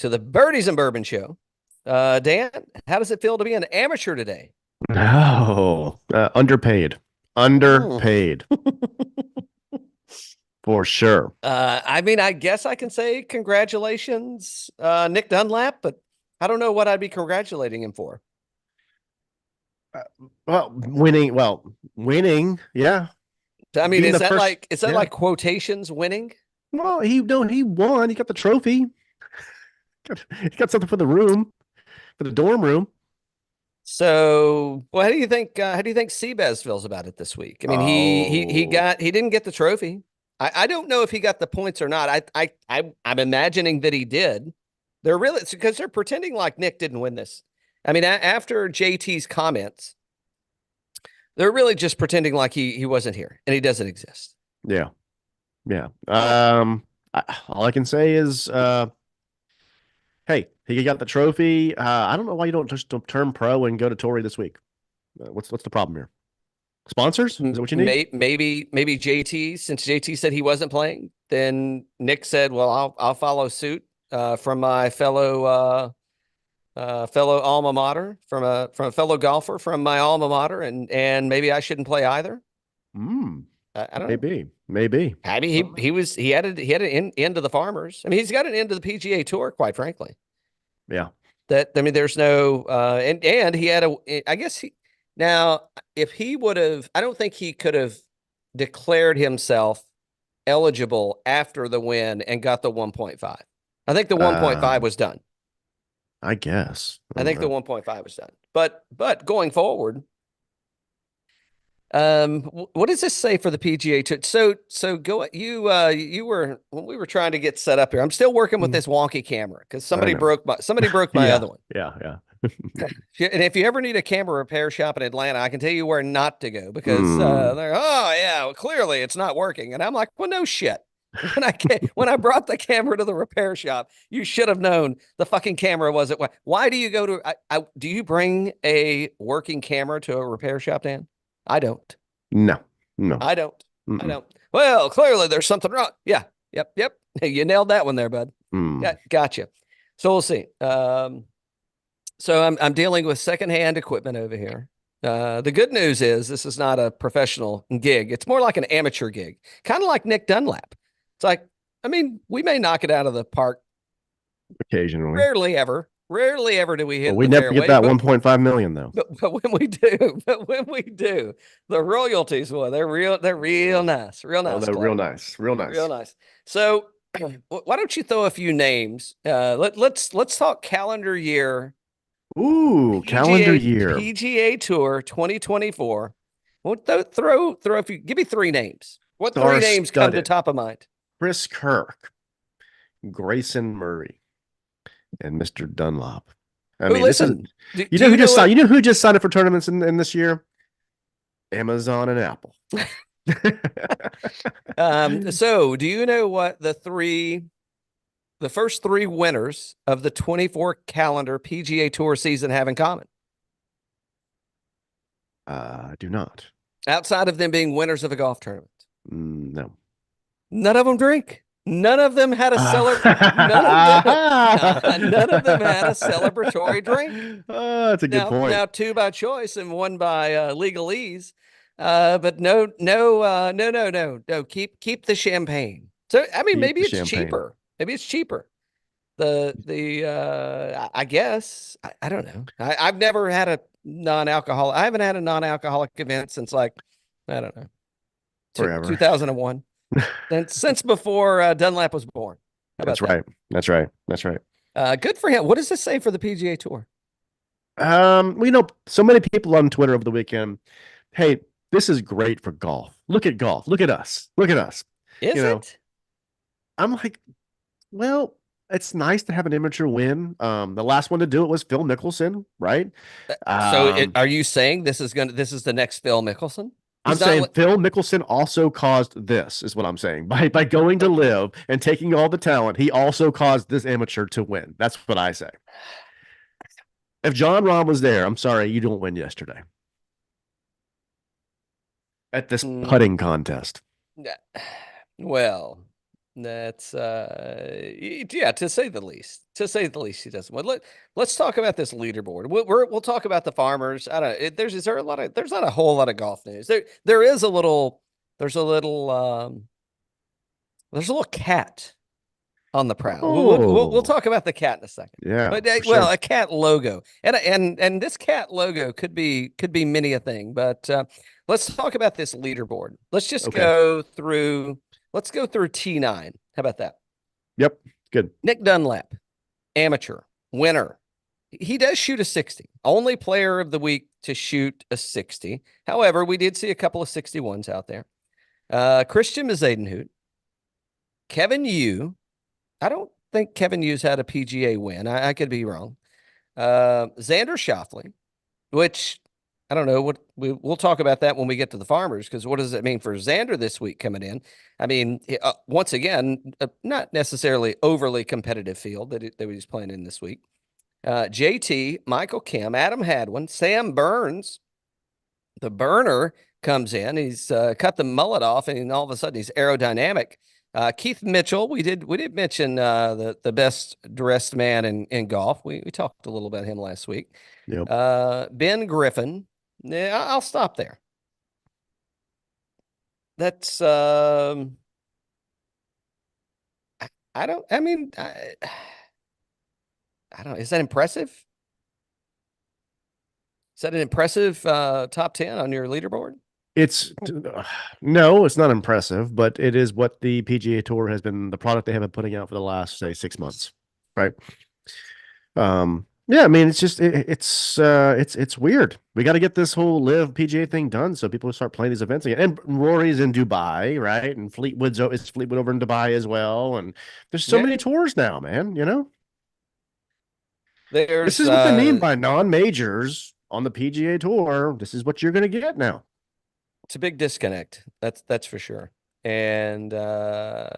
to the Birdies and Bourbon Show. Dan, how does it feel to be an amateur today? No, underpaid, Mm. underpaid for sure. I mean, I guess I can say congratulations, Nick Dunlap, but I don't know what I'd be congratulating him for. Uh, winning, yeah, I mean, being the first, is that yeah. like quotations winning? Well, he won. He got the trophy. He got something for the room, for the dorm room. So, well, how do you think Seabass feels about it this week? I mean, Oh, he didn't get the trophy. I don't know if he got the points or not. I'm imagining that he did. They're really because they're pretending like Nick didn't win this. I mean, after JT's comments, they're really just pretending like he wasn't here and he doesn't exist. yeah, yeah. All I can say is, hey, he got the trophy. I don't know why you don't just turn pro and go to Torrey this week. What's the problem here? Sponsors? Is that what you need? Maybe JT, since JT said he wasn't playing, then Nick said, "Well, I'll follow suit from my fellow alma mater, from a fellow golfer from my alma mater, and maybe I shouldn't play either." Hmm. I don't know. Maybe. I mean, he had an end to the Farmers. I mean, he's got an end to the PGA Tour, quite frankly. Yeah. That I mean, there's no and he had I guess he now if he would have, I don't think he could have declared himself eligible after the win and got the 1.5. I think the 1.5 Um, was done. I guess. I I don't think the know. 1.5 was done. But going forward, what does this say for the PGA Tour? So go you were when we were trying to get set up here. I'm still working with Hmm. this wonky camera because I know. somebody broke my Yeah. other one. Yeah. And if you ever need a camera repair shop in Atlanta, I can tell you where not to go because Hmm. they're, oh yeah, well, clearly it's not working. And I'm like, well, no shit. When I brought the camera to the repair shop, you should have known the fucking camera wasn't. Why do you go to? Do you bring a working camera to a repair shop, Dan? I don't. No. No. I don't. I Mm-mm. don't. Well, clearly there's something wrong. Yeah. Yep. You nailed that one there, bud. Mm. Yeah, gotcha. So we'll see. So I'm dealing with secondhand equipment over here. The good news is this is not a professional gig. It's more like an amateur gig, kind of like Nick Dunlap. It's like, I mean, we may knock it out of the park. Occasionally. Rarely ever do we Well, hit we the never get fairway. that 1.5 million though. But when we do, the royalties, boy, they're real nice, real Oh, nice, they're real Clay, nice. Real real nice. nice. So why don't you throw a few names? Let's talk calendar year Ooh, calendar year. PGA Tour 2024. Well, throw a few. Give me three names. What three Star names come to studded. top of mind? Chris Kirk, Grayson Murray, and Mr. Dunlop. I Who mean, this is listen? Do you who know just signed. what? You know who just signed up for tournaments in this year? Amazon and Apple. So do you know what the first three winners of the 24 calendar PGA Tour season have in common? Do not. Outside of them being winners of a golf tournament, No. none of them drink. None of them had a none of them had a celebratory drink. Oh, that's a good point. Now two by choice and one by legalese. But no. Keep the champagne. So I mean, Keep maybe the it's champagne. cheaper. Maybe it's cheaper. I guess I don't know. I've never had a non-alcoholic. I haven't had a non-alcoholic event since like I don't know Forever. 2001. Since before Dunlap was born. How about That's that? right. That's right. That's right. Good for him. What does this say for the PGA Tour? So many people on Twitter over the weekend. Hey, this is great for golf. Look at golf. Look at us. Look at us. You Is know, it? I'm like, well, it's nice to have an amateur win. The last one to do it was Phil Mickelson, right? Um, Are you saying this is the next Phil Mickelson? I'm He's not. saying Phil Mickelson also caused this, is what I'm saying. By going to live and taking all the talent, he also caused this amateur to win. That's what I say. If John Rahm was there, I'm sorry, you don't win yesterday at this Mm, putting contest. well. That's yeah, to say the least. To say the least, he doesn't. Well, let's talk about this leaderboard. We'll talk about the Farmers. I don't. There's is there a lot of there's not a whole lot of golf news. There is a little. There's a little. There's a little cat on the prowl. We'll Oh, talk about the cat in a second. yeah, But for well, sure. a cat logo, and this cat logo could be many a thing. But let's talk about this leaderboard. Let's just Okay. go through. Let's go through T9. How about that? Yep. Good. Nick Dunlap, amateur, winner. He does shoot a 60. Only player of the week to shoot a 60. However, we did see a couple of 61s out there. Christian Mazadenhout, Kevin Yu. I don't think Kevin Yu's had a PGA win. I could be wrong. Xander Schauffele, which I don't know what we'll talk about that when we get to the Farmers, because what does it mean for Xander this week coming in? I mean, once again, not necessarily overly competitive field that he's playing in this week. JT, Michael Kim, Adam Hadwin, Sam Burns, the burner comes in. He's cut the mullet off, and all of a sudden he's aerodynamic. Keith Mitchell, we did mention the best dressed man in golf. We talked a little about him last week. Yep. Ben Griffin. Yeah, I'll stop there. That's I don't. I mean, I don't. Is that impressive? Is that an impressive top 10 on your leaderboard? It's no, it's not impressive, but it is what the PGA Tour has been, the product they have been putting out for the last, say, 6 months, right? Yeah, I mean, it's just it's weird. We got to get this whole live PGA thing done so people start playing these events again. And Rory's in Dubai, right? And is Fleetwood over in Dubai as well. And there's so Yeah. many tours now, man. This There's is what they mean by non-majors on the PGA Tour. This is what you're going to get now. it's a big disconnect. That's for sure. And I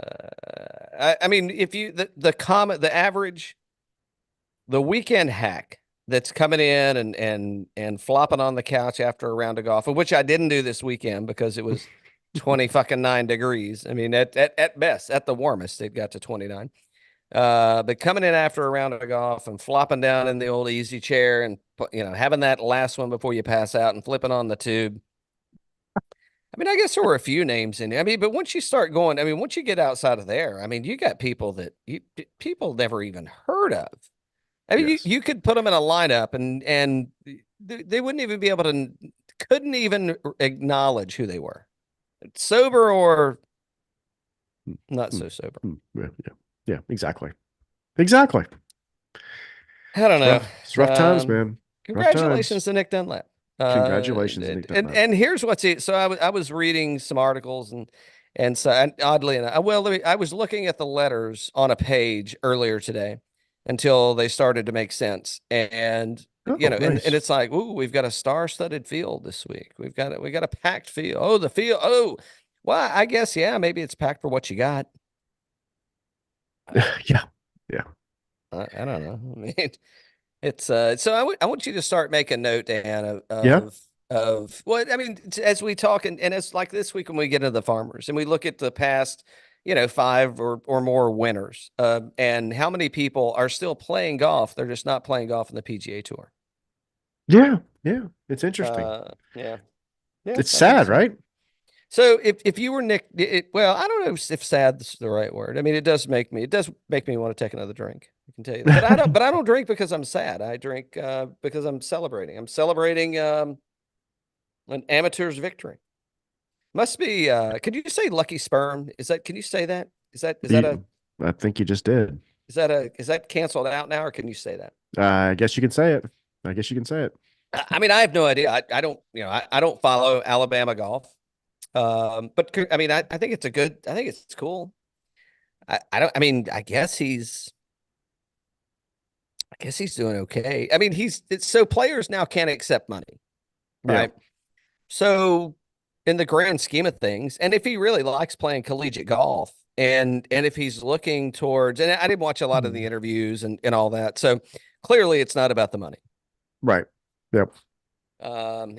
mean, if you the average the weekend hack that's coming in and flopping on the couch after a round of golf, which I didn't do this weekend because it was 20 fucking 9 degrees. I mean, at best, at the warmest, it got to 29. But coming in after a round of golf and flopping down in the old easy chair and having that last one before you pass out and flipping on the tube. I mean, I guess there were a few names in there. I mean, but once you start going, I mean, once you get outside of there, I mean, you got people that people never even heard of. I mean, Yes. you could put them in a lineup and they wouldn't even be able to, couldn't even acknowledge who they were, sober or Hmm, not hmm, so sober. Yeah, yeah, yeah, exactly. Exactly. I don't It's know. rough. It's rough times, man. Rough Congratulations times. to Nick Dunlap. Congratulations, Nick Dunlap. And here's what's it. So I was reading some articles and so and oddly enough, well, I was looking at the letters on a page earlier today until they started to make sense. And Oh, and nice. it's like, ooh, we've got a star-studded field this week. We got a packed field. Oh, the field. Oh, well, I guess yeah, maybe it's packed for what you got. Yeah. Yeah. I don't know. I mean, it's so I want you to start making note, Dan, Yeah. of what I mean as we talk and it's like this week when we get into the Farmers and we look at the past, five or more winners, and how many people are still playing golf. They're just not playing golf in the PGA Tour. Yeah. Yeah. It's interesting. Yeah, yeah, It's I think sad, so. right? So if you were Nick, well, I don't know if sad is the right word. I mean, it does make me want to take another drink. I can tell you that, but I don't drink because I'm sad. I drink because I'm celebrating. I'm celebrating an amateur's victory. Must be. Could you say lucky sperm? Can you say that? You, I think you just did. Is that canceled out now, or can you say that? I guess you can say it. I guess you can say it. I mean, I have no idea. I don't. I don't follow Alabama golf. But I mean, I think it's I think it's cool. I don't. I mean, I guess he's doing okay. I mean, so players now can't accept money, Yeah. right? So in the grand scheme of things, and if he really likes playing collegiate golf and if he's looking towards, and I didn't watch a lot of the interviews and all that. So clearly it's not about the money. Right. Yep.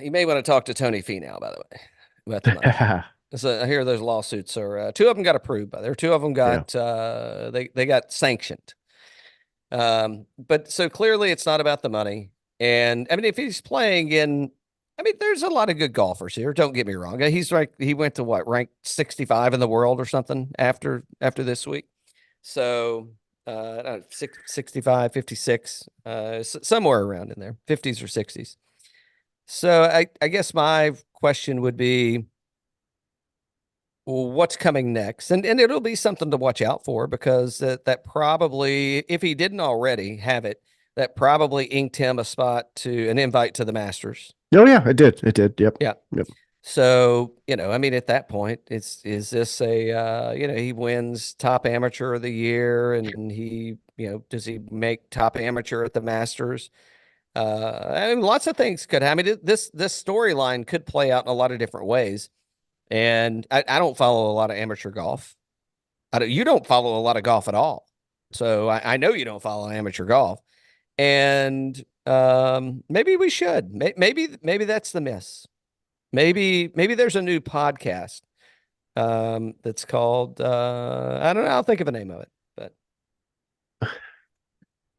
He may want to talk to Tony Finau, by the way, about the money. So I hear those lawsuits are two of them got approved by there. Two of them Yeah. got they got sanctioned. But so clearly it's not about the money. And I mean, if he's playing in, I mean, there's a lot of good golfers here. Don't get me wrong. He's right. He went to what, ranked 65 in the world or something after this week. So, 65, 56, somewhere around in there, 50s or 60s. So I guess my question would be, well, what's coming next? And it'll be something to watch out for because that probably, if he didn't already have it, that probably inked him a spot to an invite to the Masters. Oh yeah, it did. It did. Yep. Yeah. Yep. So, I mean, at that point, is this he wins top amateur of the year and he, does he make top amateur at the Masters? I mean, lots of things could happen. I mean, this storyline could play out in a lot of different ways. And I don't follow a lot of amateur golf. You don't follow a lot of golf at all. So I know you don't follow amateur golf. And maybe we should. Maybe that's the miss. Maybe there's a new podcast that's called I don't know. I'll think of a name of it. But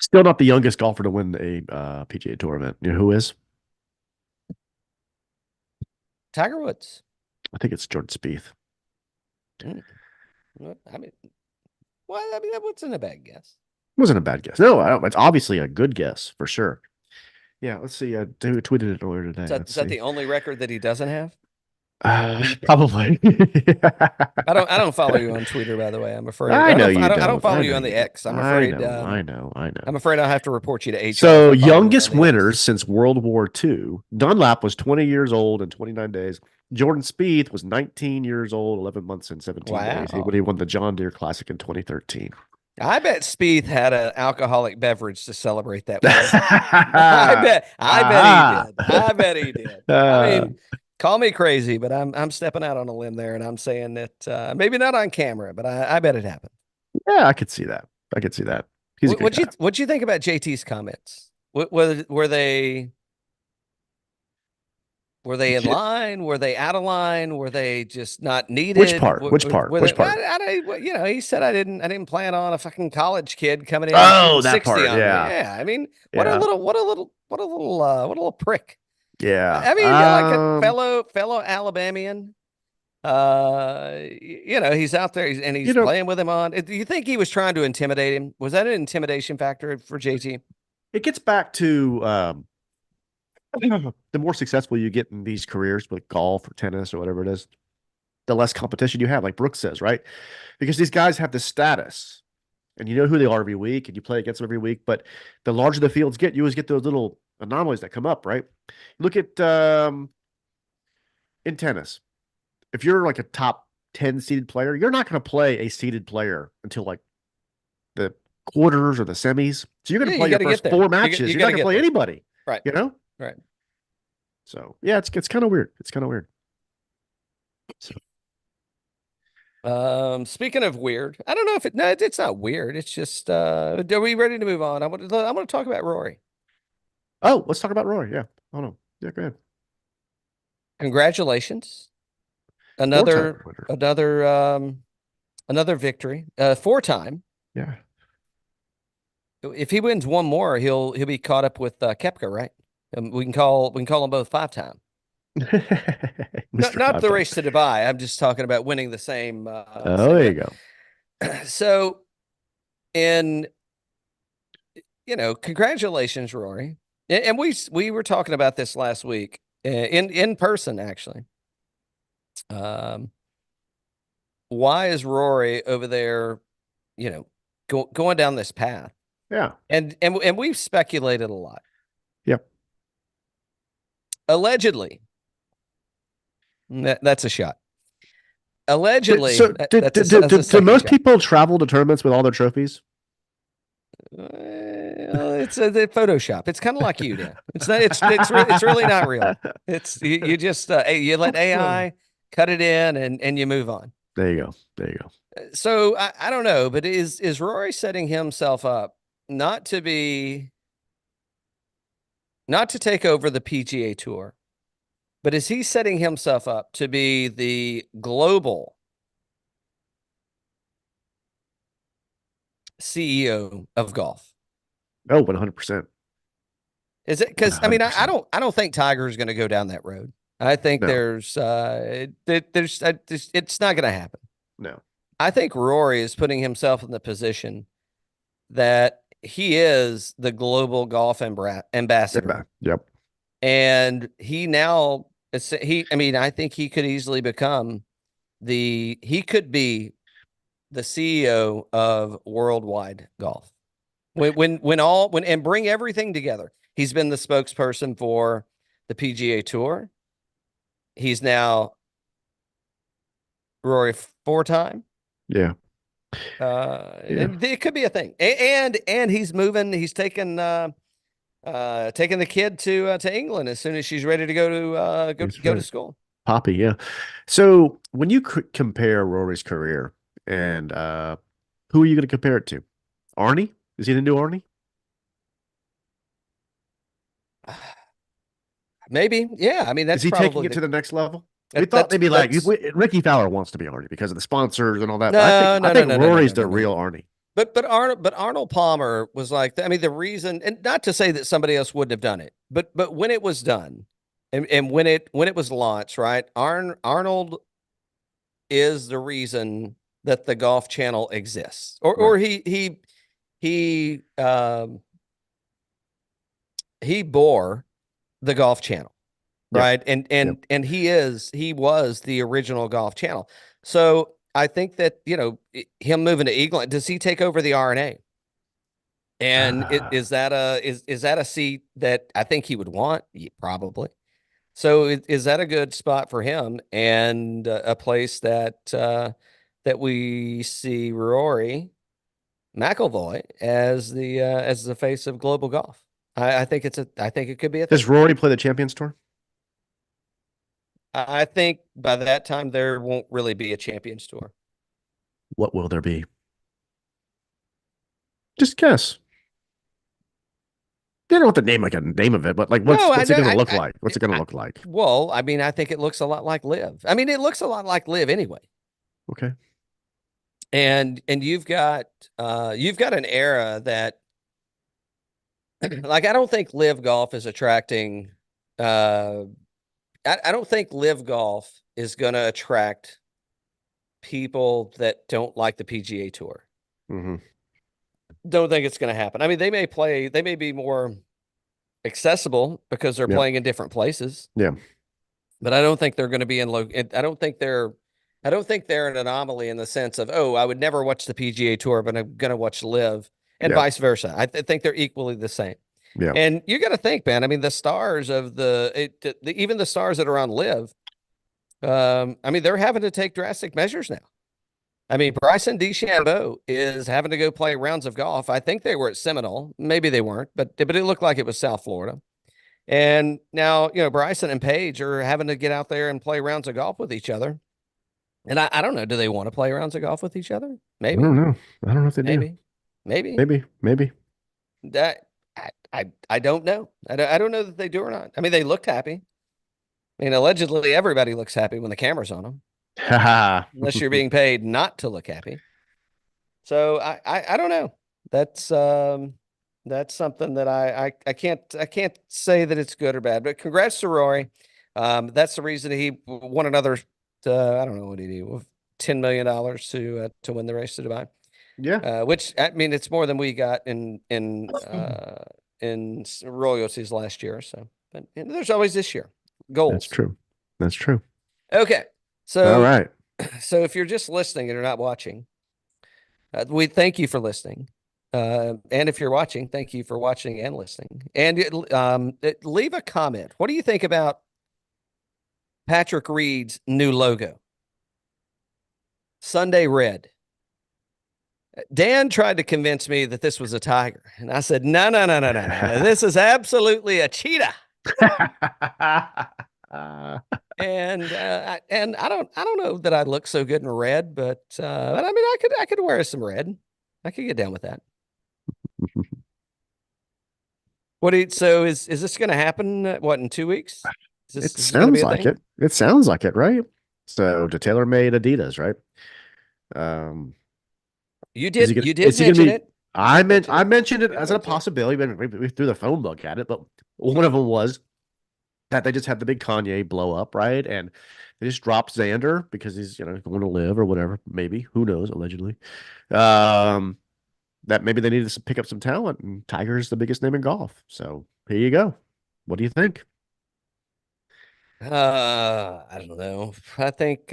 Still not the youngest golfer to win a PGA Tour event. You know who is? Tiger Woods. I think it's Jordan Spieth. Mm. I mean, well, I mean that wasn't a bad guess. Wasn't a bad guess. No, it's obviously a good guess for sure. Yeah, let's see. I tweeted it earlier today. Is that the only record that he doesn't have? Probably. I don't follow you on Twitter, by the way. I'm afraid. I know you I don't. don't follow I you know on the you X. I'm don't. afraid. I know. I'm afraid I'll have to report you to HR. So, for following me on youngest the X. winners since World War II. Dunlap was 20 years old in 29 days. Jordan Spieth was 19 years old, 11 months and 17 days. Wow. He won the John Deere Classic in 2013. I bet Spieth had an alcoholic beverage to celebrate that. I bet he did. I bet he did. I mean, call me crazy, but I'm stepping out on a limb there, and I'm saying that maybe not on camera, but I bet it happened. Yeah, I could see that. I could see that. He's a good guy. What'd you think about JT's comments? Were they in line? Were they out of line? Were they just not needed? Which part? Which part? Which part? He said I didn't plan on a fucking college kid coming in. Oh, and that 60 part. on Yeah. me. Yeah. I mean, Yeah. what a little prick. Yeah. I mean, like a fellow Alabamian. He's out there and he's playing with him on. Do you think he was trying to intimidate him? Was that an intimidation factor for JT? It gets back to the more successful you get in these careers, like golf or tennis or whatever it is, the less competition you have, like Brooks says, right? Because these guys have this status and you know who they are every week and you play against them every week. But the larger the fields get, you always get those little anomalies that come up, right? Look at in tennis. If you're like a top 10 seeded player, you're not going to play a seeded player until like the quarters or the semis. So you're going to play your first 4 matches. You're not going to play anybody. Right. You know? Right. So yeah, it's kind of weird. It's kind of weird. So. Speaking of weird, I don't know if it's not weird. It's just, are we ready to move on? I want to talk about Rory. Oh, let's talk about Rory. Yeah. Hold on. Yeah, go ahead. Congratulations. Another victory. 4-time. Yeah. If he wins one more, he'll be caught up with Koepka, right? We can call them both 5-time. Not the race to Dubai. I'm just talking about winning the same. There you go. So, congratulations, Rory. And we were talking about this last week in person, actually. Why is Rory over there, going down this path? Yeah. And we've speculated a lot. Yep. Allegedly. That's a shot. Allegedly. So do most people travel to tournaments with all their trophies? It's a Photoshop. It's kind of like you, Dan. It's not. It's really not real. It's you just you let AI cut it in and you move on. There you go. So I don't know, but is Rory setting himself up not to take over the PGA Tour, but is he setting himself up to be the global CEO of golf? Oh, 100%. Is it because I mean I don't think Tiger's going to go down that road. I think No, it's not going to happen. no. I think Rory is putting himself in the position that he is the global golf ambassador, Yep. and he now he. I mean, I think he could easily become he could be the CEO of worldwide golf when and bring everything together. He's been the spokesperson for the PGA Tour. He's now Rory 4-time. Yeah. Yeah. It could be a thing. And he's moving. He's taking taking the kid to England as soon as she's ready to go to That's go to right. school. Poppy, yeah. So when you compare Rory's career and who are you going to compare it to? Arnie? Is he the new Arnie? Maybe, yeah. I mean, Is that's he taking probably it to the next level? We that, thought maybe like that's Ricky Fowler wants to be Arnie because of the sponsors and all that, but no, I no, no, think no, no, no, Rory's no, the no, no. real Arnie. But Arnold Palmer was like, I mean, the reason, and not to say that somebody else wouldn't have done it, but when it was done, and when it was launched, right? Arnold is the reason that the Golf Channel exists, Right. or he he bore the Golf Channel, Yep. right? And Yep. he was the original Golf Channel. So I think that him moving to England, does he take over the RNA? And Ah, is that a seat that I think he would want? Yeah, probably. So is that a good spot for him and a place that that we see Rory McIlroy as the face of global golf? I think I think it could be a does thing. Rory play the Champions Tour? I think by that time there won't really be a Champions Tour. What will there be? Just guess. You don't have to name like a name of it, but like No, I what's it know. going to look like? What's it going to I look like? well, I mean, I think it looks a lot like Live. I mean, it looks a lot like Live anyway. Okay. And you've got an era that like I don't think Live Golf is attracting uh I don't think Live Golf is going to attract people that don't like the PGA Tour. Hmm. Don't think it's going to happen. I mean, they may be more accessible because they're Yep. playing in different places, Yeah. but I don't think they're going to be in low. I don't think they're an anomaly in the sense of, oh, I would never watch the PGA Tour, but I'm going to watch Live, and Yep. vice versa. Think they're equally the same. Yep. And you got to think, man. I mean, the stars of even the stars that are on Live, I mean, they're having to take drastic measures now. I mean, Bryson DeChambeau is having to go play rounds of golf. I think they were at Seminole. Maybe they weren't, but it looked like it was South Florida. And now, Bryson and Paige are having to get out there and play rounds of golf with each other. And I don't know, do they want to play rounds of golf with each other? I don't Maybe, know. I don't know if they do. maybe, maybe. Maybe. That I don't know. I don't know that they do or not. I mean, they looked happy. I mean, allegedly everybody looks happy when the camera's on them, Ha unless you're being paid not to look happy. So I don't know. That's something that I can't say that it's good or bad. But congrats to Rory. That's the reason he won another. I don't know what he did. $10 million to win the race to Dubai. Yeah. Which I mean, it's more than we got in royalties last year. So, but there's always this year That's goals. true. That's true. Okay, All so right. so if you're just listening and you're not watching, we thank you for listening. And if you're watching, thank you for watching and listening. And leave a comment. What do you think about Patrick Reed's new logo? Sunday Red. Dan tried to convince me that this was a tiger, and I said, no, no, no, no, no, no. This is absolutely a cheetah. And I don't know that I look so good in red, but I mean I could wear some red. I could get down with that. So is this going to happen? What, in 2 weeks? It is this going to be sounds a like thing? it. It sounds like it, right? So to TaylorMade Adidas, right? Um, You is did he gonna mention be it. You did mention I it. mentioned it Did as a mention it. possibility, but we threw the phone book at it. But one of them was that they just had the big Kanye blow up, right? And they just dropped Xander because he's, going to live or whatever, maybe. Who knows, allegedly. Um, that maybe they needed to pick up some talent, and Tiger's the biggest name in golf. So here you go. What do you think? I don't know. I think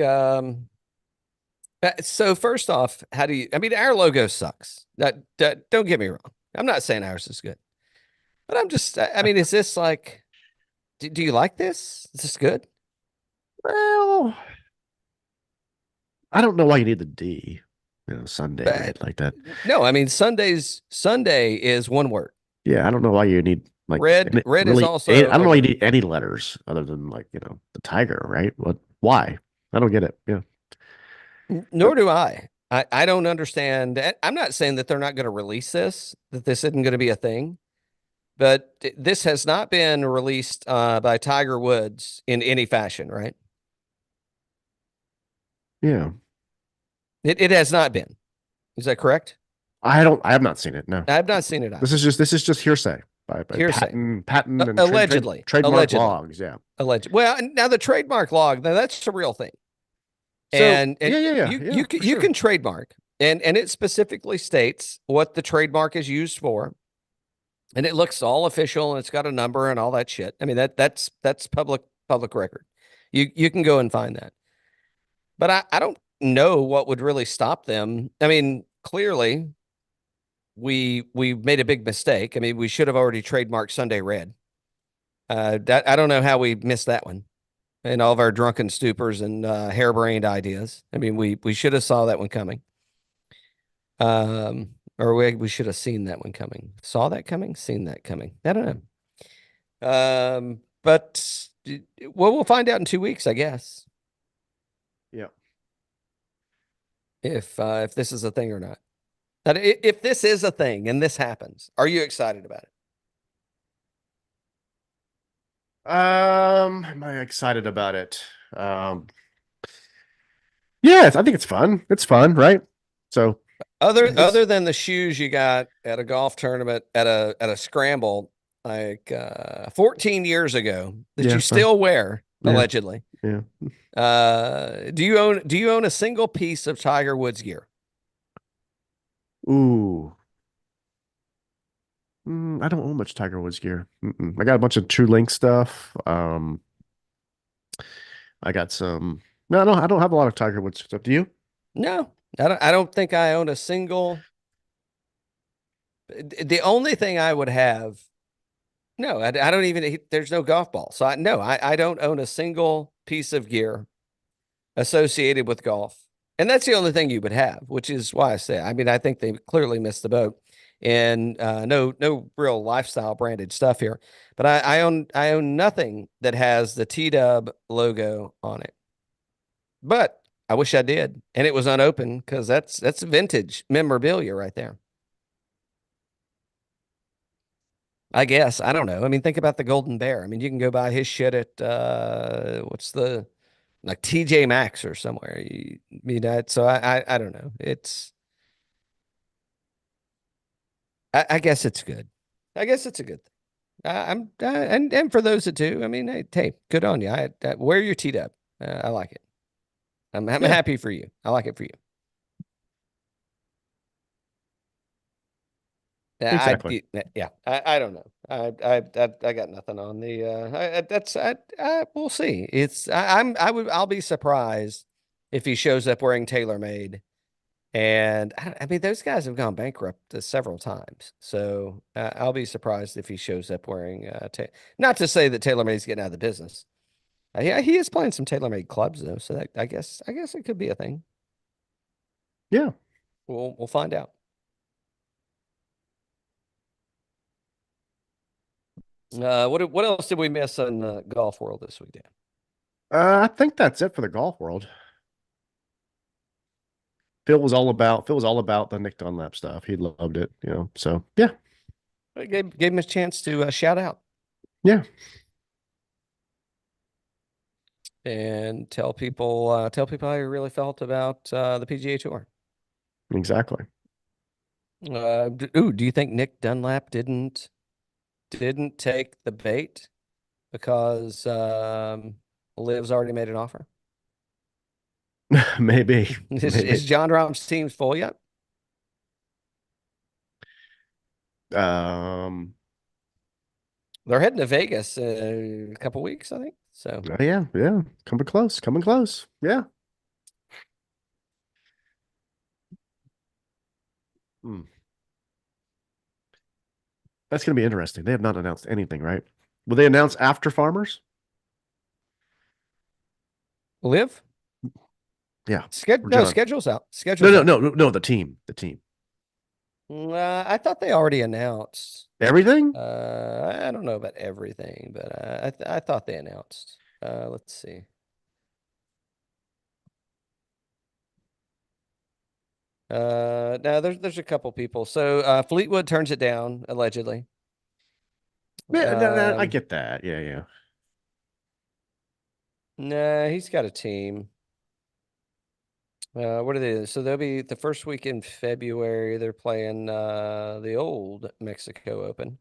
so first off, how do you I mean our logo sucks. That don't get me wrong. I'm not saying ours is good. But I'm just I mean, is this like do you like this? Is this good? Well, I don't know why you need the D, Sunday But red like that. no, I mean Sunday is one word. Yeah, I don't know why you need like Red is really. I also don't a know why you word. need any letters other than like the tiger, right? What? Why? I don't get it. Yeah. Nor do I. I don't understand. I'm not saying that they're not going to release this, that this isn't going to be a thing, but this has not been released by Tiger Woods in any fashion, right? Yeah. It has not been. Is that correct? I have not seen it. No. I've not seen it either. This is just hearsay by Hearsay. patent and Allegedly. trademark Allegedly. logs. Yeah. Alleged. Well, now the trademark log, now that's the real thing. So And yeah, for you sure. can trademark and it specifically states what the trademark is used for. And it looks all official and it's got a number and all that shit. I mean that's public record. You can go and find that. But I don't know what would really stop them. I mean, clearly we made a big mistake. I mean, we should have already trademarked Sunday Red. That I don't know how we missed that one and all of our drunken stupors and harebrained ideas. I mean, we should have saw that one coming. Or we should have seen that one coming. Saw that coming, seen that coming. I don't know. But well, we'll find out in 2 weeks, I guess, Yeah. if this is a thing or not. Now, if this is a thing and this happens, are you excited about it? Am I excited about it? Yes, I think it's fun. It's fun, right? So it's Other than the shoes you got at a golf tournament at a scramble like 14 years ago that you yeah, fun. still wear Yeah, allegedly. yeah. Do you own a single piece of Tiger Woods gear? Ooh. I don't own much Tiger Woods gear. I got a bunch of True Link stuff. I got some. No, I don't have a lot of Tiger Woods stuff. Do you? No, I don't think I own a single. The only thing I would have, no, I don't even, there's no golf ball. So no, I don't own a single piece of gear associated with golf. And that's the only thing you would have, which is why I say, I mean, I think they clearly missed the boat and no real lifestyle branded stuff here. But I own nothing that has the T-Dub logo on it. But I wish I did. And it was unopened because that's vintage memorabilia right there. I guess. I don't know. I mean, think about the Golden Bear. I mean, you can go buy his shit at what's the like TJ Maxx or somewhere. I mean that so I don't know. It's I guess it's good. I guess it's a good thing. And for those that do, I mean, hey, good on you. Wear your teed up. I like it. I'm Yeah, happy for you. I like it for you. exactly. Yeah, I don't know. I got nothing on the that's we'll see. I'll be surprised if he shows up wearing TaylorMade. And I mean, those guys have gone bankrupt several times. So I'll be surprised if he shows up wearing not to say that TaylorMade's getting out of the business. Yeah, he is playing some TaylorMade clubs though, so that I guess it could be a thing. Yeah. We'll find out. What else did we miss in the golf world this weekend? I think that's it for the golf world. Phil was all about the Nick Dunlap stuff. He loved it. So yeah, Gave him a chance to shout out. yeah. and tell people how you really felt about the PGA Tour. Exactly. Ooh, do you think Nick Dunlap didn't take the bait because Liv's already made an offer? Maybe, maybe. Is John Rahm's team full yet? Um, They're heading to Vegas in a couple weeks, I think. So yeah, yeah. Coming close, coming close. Yeah. Hmm. That's going to be interesting. They have not announced anything, right? Will they announce after Farmers? Live? Yeah. Or No, John. schedule's out. No, Schedule's no, out. no, no, the team. The team. I thought they already announced. Everything? I don't know about everything, but I thought they announced. Let's see. No, there's a couple people. So Fleetwood turns it down allegedly. Yeah, no, no, I Um, get that. Yeah, yeah. nah, he's got a team. What are they? So they'll be the first week in February. They're playing the old Mexico Open,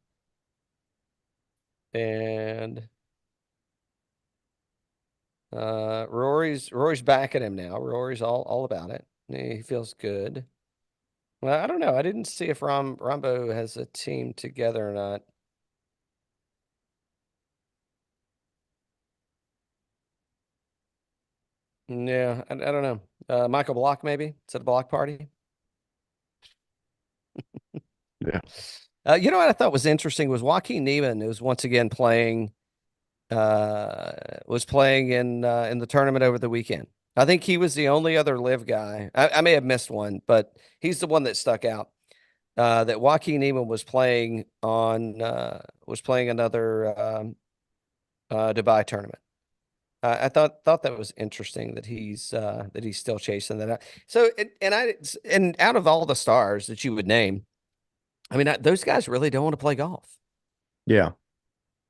and Rory's backing him now. Rory's all about it. He feels good. Well, I don't know. I didn't see if Rombo has a team together or not. Yeah, I don't know. Michael Block, maybe? Is it a block party? Yeah. You know what I thought was interesting was Joaquin Niemann was once again playing was playing in the tournament over the weekend. I think he was the only other live guy. I may have missed one, but he's the one that stuck out. That Joaquin Niemann was playing another Dubai tournament. I thought that was interesting that he's still chasing that out. So and out of all the stars that you would name, I mean those guys really don't want to play golf. Yeah.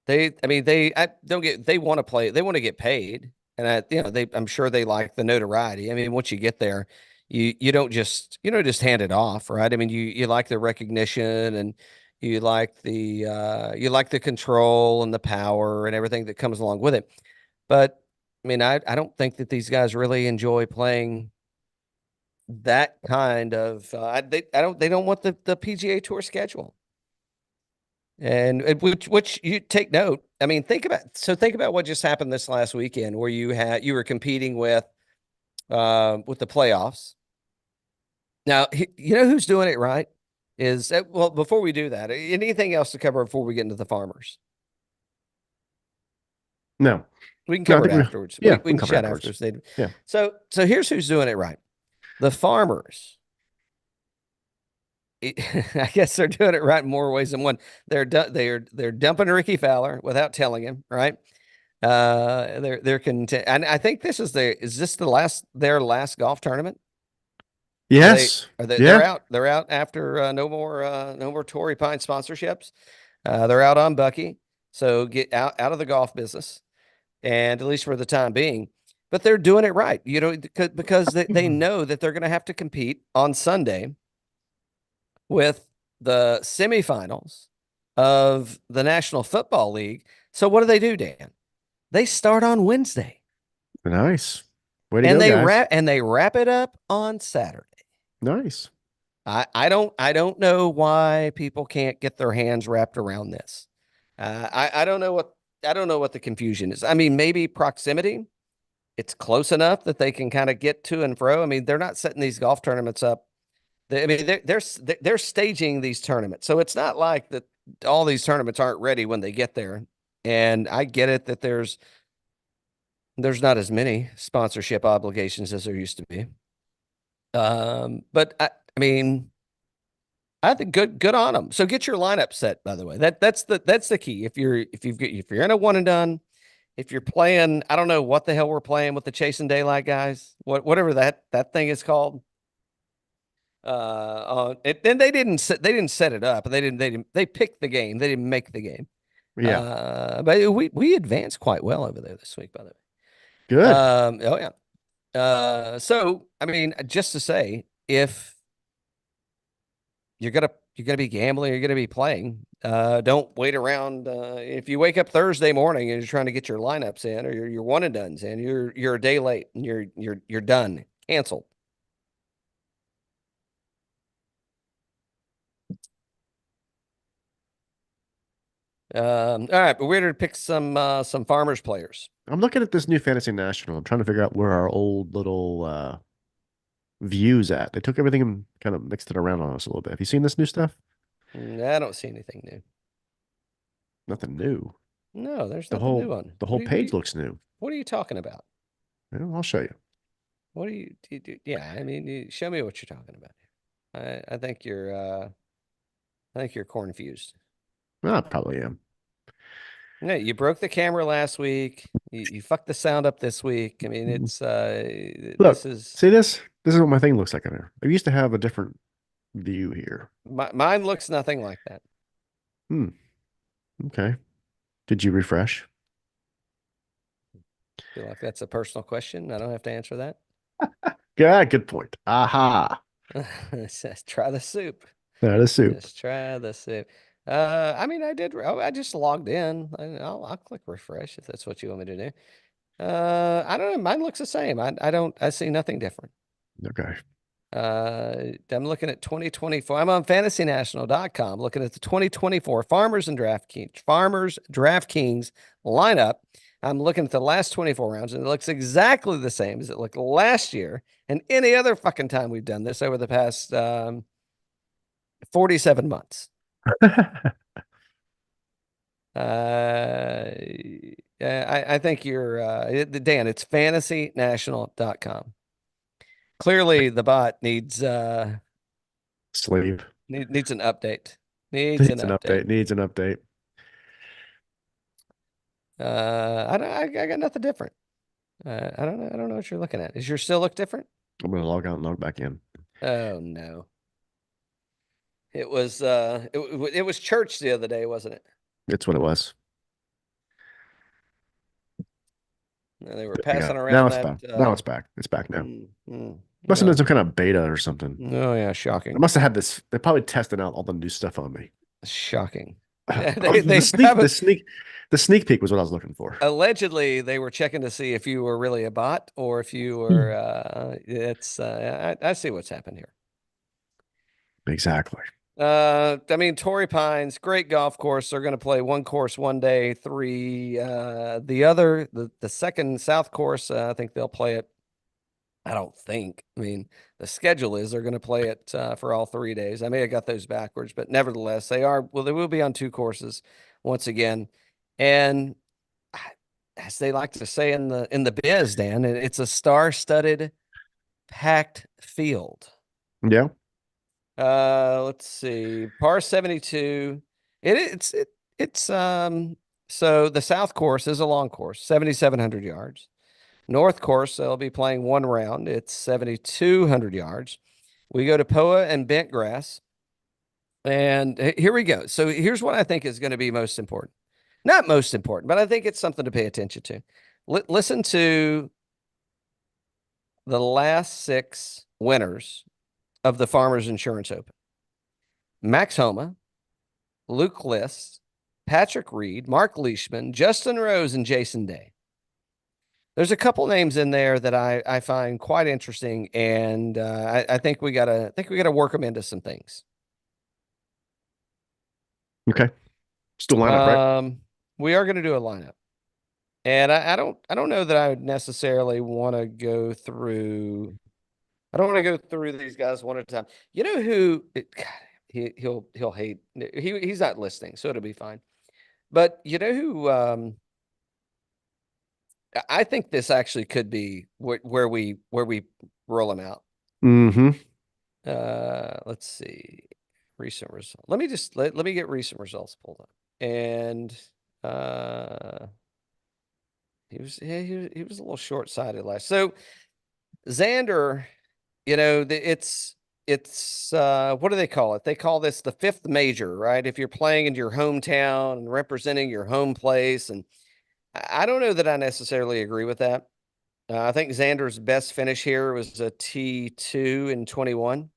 I mean, I don't get, they want to play, they want to get paid. And I'm sure they like the notoriety. I mean, once you get there, you don't just hand it off, right? I mean, you like the recognition and you like the control and the power and everything that comes along with it. But I mean, I don't think that these guys really enjoy playing that kind of, they don't want the PGA Tour schedule. And which you take note. I mean, think about what just happened this last weekend where you were competing with the playoffs. Now, you know who's doing it right is well, before we do that, anything else to cover before we get into the farmers? No. We can No, I cover it think afterwards. yeah, we We can can cover it chat afterwards. afterwards. Yeah. So here's who's doing it right. The farmers. I guess they're doing it right in more ways than one. They're dumping Ricky Fowler without telling him, right? They're content, and I think is this their last golf tournament? Yes. They're Yeah. out. They're out after no more Torrey Pine sponsorships. They're out on Bucky, so get out of the golf business, and at least for the time being. But they're doing it right, you know, because they know that they're going to have to compete on Sunday with the semifinals of the National Football League. So what do, Dan? They start on Wednesday Nice. Way to and go, guys. they wrap it up on Saturday. Nice. I don't know why people can't get their hands wrapped around this. I don't know what the confusion is. I mean, maybe proximity. It's close enough that they can kind of get to and fro. I mean, they're not setting these golf tournaments up. I mean, they're staging these tournaments, so it's not like that. All these tournaments aren't ready when they get there. And I get it that there's not as many sponsorship obligations as there used to be. But I mean, I think good on them. So get your lineup set, by the way. That's the key. If you're in a one and done, if you're playing, I don't know what the hell we're playing with the Chasing Daylight guys, whatever that thing is called. Then they didn't set it up. They picked the game. They didn't make the game. Yeah. But we advanced quite well over there this week, by the way. Good. Oh yeah. So I mean, just to say, if you're gonna be gambling, you're gonna be playing. Don't wait around. If you wake up Thursday morning and you're trying to get your lineups in, or your one and dones in, you're a day late and you're done, canceled. All right, but we're to pick some farmers players. I'm looking at this new Fantasy National. I'm trying to figure out where our old little views at. They took everything and kind of mixed it around on us a little bit. Have you seen this new stuff? I don't see anything new. Nothing new. No, there's The nothing whole new on. the whole page looks new. What are you talking about? Well, I'll show you. What do you yeah, I mean, show me what you're talking about. I think you're confused. Well, I probably am. Yeah, you broke the camera last week. You fucked the sound up this week. I mean, Mhm. it's this Look, is see this? This is what my thing looks like in there. I used to have a different view here. mine looks nothing like that. Hmm. Okay. Did you refresh? Feel like that's a personal question. I don't have to answer that. Yeah, good point. Aha. It says try the soup. That is soup. Just try the soup. I mean, I just logged in. I'll click refresh if that's what you want me to do. I don't know. Mine looks the same. I see nothing different. Okay. I'm looking at 2024. I'm on fantasynational.com looking at the 2024 Farmers DraftKings lineup. I'm looking at the last 24 rounds, and it looks exactly the same as it looked last year and any other fucking time we've done this over the past 47 months. Uh, I think you're Dan. It's fantasynational.com. Clearly, the bot needs Sleep. needs an update. Needs an Needs an update. update. Needs an update. I got nothing different. I don't know what you're looking at. Is your still look different? I'm gonna log out and log back in. Oh no. It was church the other day, wasn't it? It's what it was. They were There we go. passing Now around it's that back. Now it's back. It's back now. Must have been no. some kind of beta or something. Oh yeah, I shocking. must have had this. They probably tested out all the new stuff on me. Shocking. Yeah, Oh, they probably the sneak peek was what I was looking for. allegedly they were checking to see if you were really a bot or if you were I see what's happened here. Exactly. I mean, Torrey Pines, great golf course. They're going to play one course one day, three. The second South course, I think they'll play it. I don't think. I mean, the schedule is they're going to play it for all 3 days. I may have got those backwards, but nevertheless, they are. Well, they will be on two courses once again, and as they like to say in the biz, Dan, it's a star-studded, packed field. Yeah. Let's see. Par 72. It's so the South course is a long course, 7,700 yards. North course, they'll be playing one round. It's 7,200 yards. We go to POA and Bentgrass. And here we go. So here's what I think is going to be most important. Not most important, but I think it's something to pay attention to. Listen to the last six winners of the Farmers Insurance Open. Max Homa, Luke List, Patrick Reed, Mark Leishman, Justin Rose, and Jason Day. There's a couple names in there that I find quite interesting, and I think we gotta work them into some things. Okay. Still lineup, right? We are going to do a lineup, and I don't know that I would necessarily want to go through. I don't want to go through these guys one at a time. You know who? God, he'll hate. He's not listening, so it'll be fine. But you know who? I think this actually could be where we roll him out. Mm-hmm. Let's see. Recent result. Let me just let me get recent results pulled up. And he was a little short-sighted last. So Xander, you know, it's what do they call it? They call this the fifth major, right? If you're playing in your hometown and representing your home place. And I don't know that I necessarily agree with that. I think Xander's best finish here was a T2 in 21.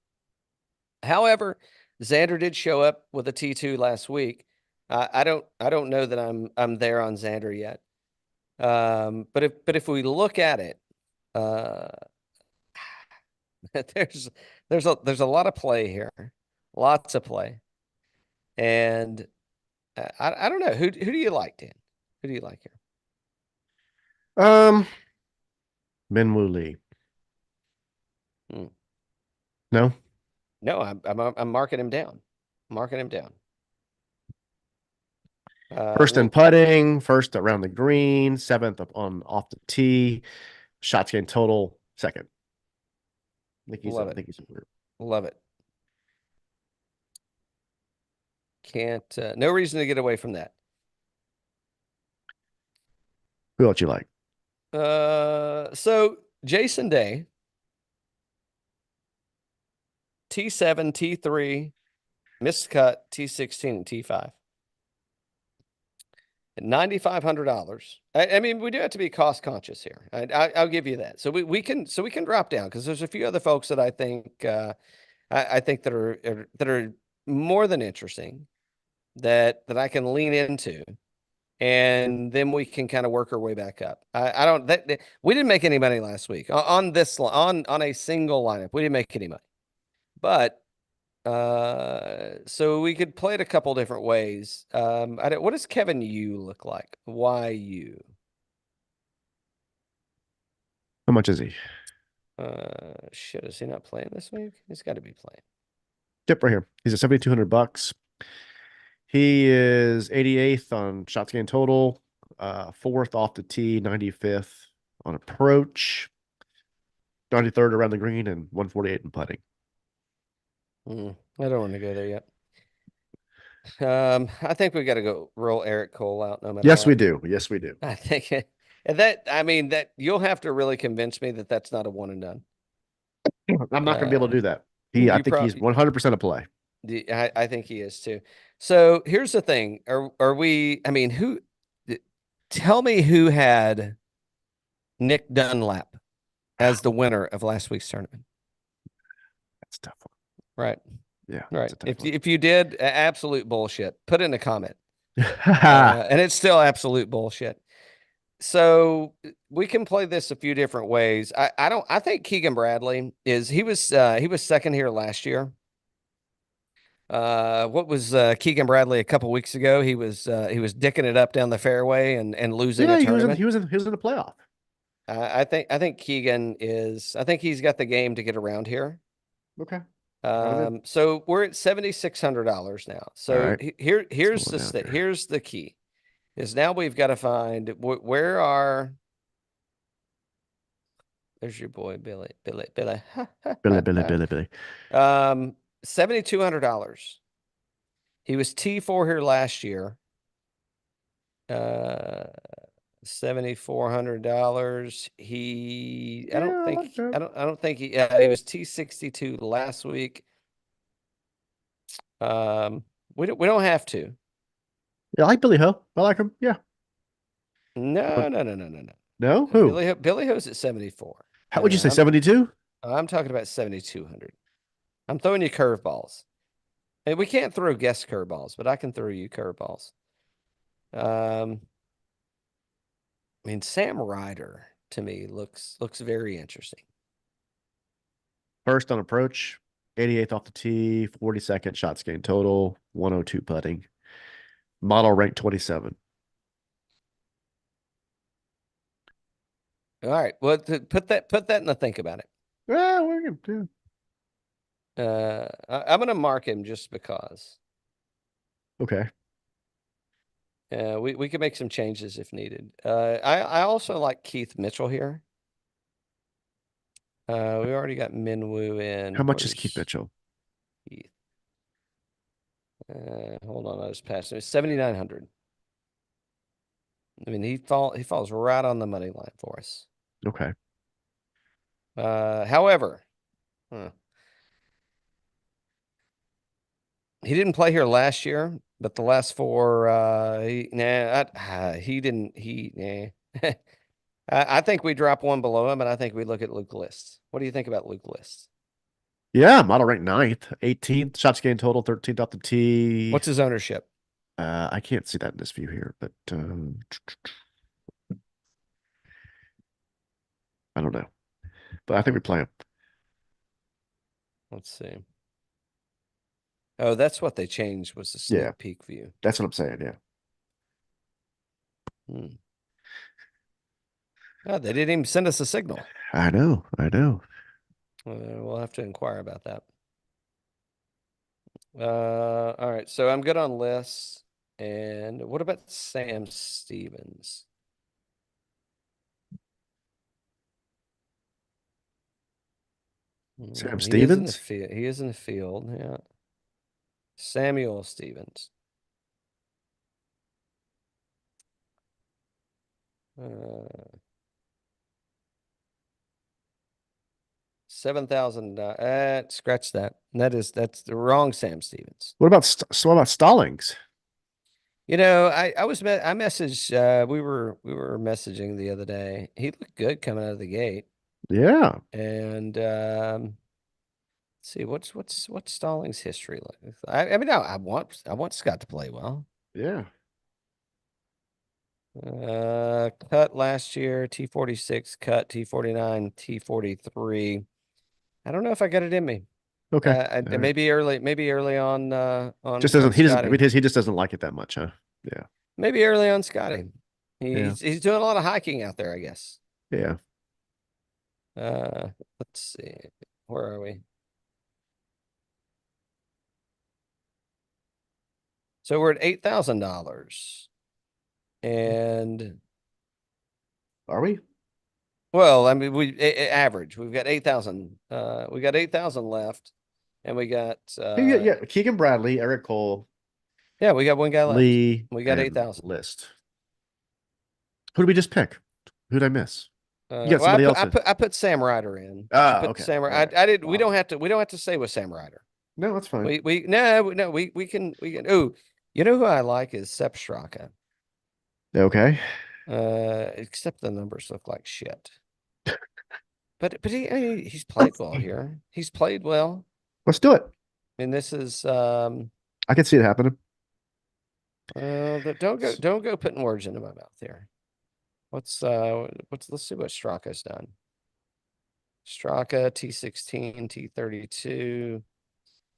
However, Xander did show up with a T2 last week. I don't know that I'm there on Xander yet. But if we look at it, uh, there's there's a lot of play here, lots of play, and I don't know who do you like, Dan? Who do you like here? Um, Minwoo Lee. Hmm. No, No, I'm marking him down, marking him down. first in Well, putting, first around the green, seventh up on off the tee, shots gained total, second. love I it, think he's a love it. Can't no reason to get away from that. Who else you like? So Jason Day, T7, T3, missed cut, T16, and T5. At $9,500. I mean, we do have to be cost conscious here. I'll give you that. So we can drop down because there's a few other folks that I think I think that are more than interesting that I can lean into, and then we can kind of work our way back up. I don't we didn't make any money last week on this on a single lineup. We didn't make any money, but so we could play it a couple different ways. What does Kevin Yu look like? Why you? How much is he? Shit, is he not playing this week? He's got to be playing. Yep, right here. He's at 7,200 bucks. He is 88th on shots gained total, fourth off the tee, 95th on approach, 93rd around the green, and 148 in putting. I don't want to go there yet. I think we got to go roll Eric Cole out no matter Yes, we what. do. Yes, we do. I think and that I mean that you'll have to really convince me that that's not a one and done. I'm not going to be able to Uh, do that. I you think he's probably 100% a play. I think he is too. So here's the thing: are we? I mean, who? Tell me who had Nick Dunlap as the winner of last week's tournament? That's a tough Right, one. Yeah, right. it's a tough one. If you did, absolute bullshit. Put in a comment, Yeah, and it's still absolute bullshit. So we can play this a few different ways. I don't. I think Keegan Bradley is. He was second here last year. What was Keegan Bradley a couple weeks ago? He was dicking it up down the fairway and losing a tournament. he was in the playoff. I think Keegan is. I think he's got the game to get around here. Okay. I'm in. So we're at $7,600 now. All So right. Let's roll here's it down here. here's the key. Is now we've got to find where are. There's your boy Billy. Billy. $7,200. He was T4 here last year. Uh, $7,400. I Yeah, don't I think like that. I don't think he was T62 last week. We don't have to. Yeah, I like Billy Ho. I like him. Yeah. No, But no, no, no, no, no. no, who? Billy Ho's at 74. How would you say 72? I'm talking about 7,200. I'm throwing you curveballs. And we can't throw guess curveballs, but I can throw you curveballs. I mean, Sam Ryder to me looks very interesting. First on approach, 88th off the tee, 42nd shots gained total, 102 putting. Model rank 27. All right. Well, put that in the think about it. Yeah, we're gonna do. I'm gonna mark him just because. Okay. We can make some changes if needed. I also like Keith Mitchell here. We already got Minwoo in. How much is Keith Where's Mitchell? Keith? Hold on, I just passed him. 7,900. I mean, he falls right on the money line for us. Okay. However, he didn't play here last year, but the last four, he didn't. Nah. I think we drop one below him, and I think we look at Luke List. What do you think about Luke List? Yeah, model ranked ninth, 18th, shots gained total, 13th off the tee. What's his ownership? I can't see that in this view here, but I don't know. But I think we play him. Let's see. Oh, that's what they changed was the Yeah, sneak peek view. that's what I'm saying. Yeah. Hmm. Oh, they didn't even send us a signal. I know. I know. We'll have to inquire about that. All right. So I'm good on lists. And what about Sam Stevens? Sam He is in the Stevens. field. He is in the field. Yeah. Samuel Stevens. Uh, 7,000. Scratch that. That's the wrong Sam Stevens. What about so what about Stallings? I messaged we were messaging the other day. He looked good coming out of the gate. Yeah. And let's see what's Stallings' history like. I mean, I want Scott to play well. Yeah. Cut last year, T46, cut T49, T43. I don't know if I got it in me. Okay. All right. Maybe early on Just on doesn't he doesn't Scotty. he just doesn't like it that much, huh? Yeah. Maybe early on Scotty. Yeah. He's doing a lot of hiking out there, I guess. Yeah. Let's see. Where are we? So we're at $8,000. And Are we? well, I mean, average. We've got 8,000. We got 8,000 left, and we got Yeah, yeah. Keegan Bradley, Eric Cole, yeah, we got one guy left. Lee, We got and 8,000. List. Who did we just pick? Who did I miss? You got Well, I somebody put else I in. put I put Sam Ryder in. I Ah, put okay. Sam. All right. I did. Wow. We don't have to say with Sam Ryder. No, that's fine. We no we can. Oh, you know who I like is Sepp Straka. Okay. Except the numbers look like shit. But he's played well here. He's played well. Let's do it. And this is I can see it happening. don't go putting words into my mouth here. Let's see what Straka's done. Straka T16, T32,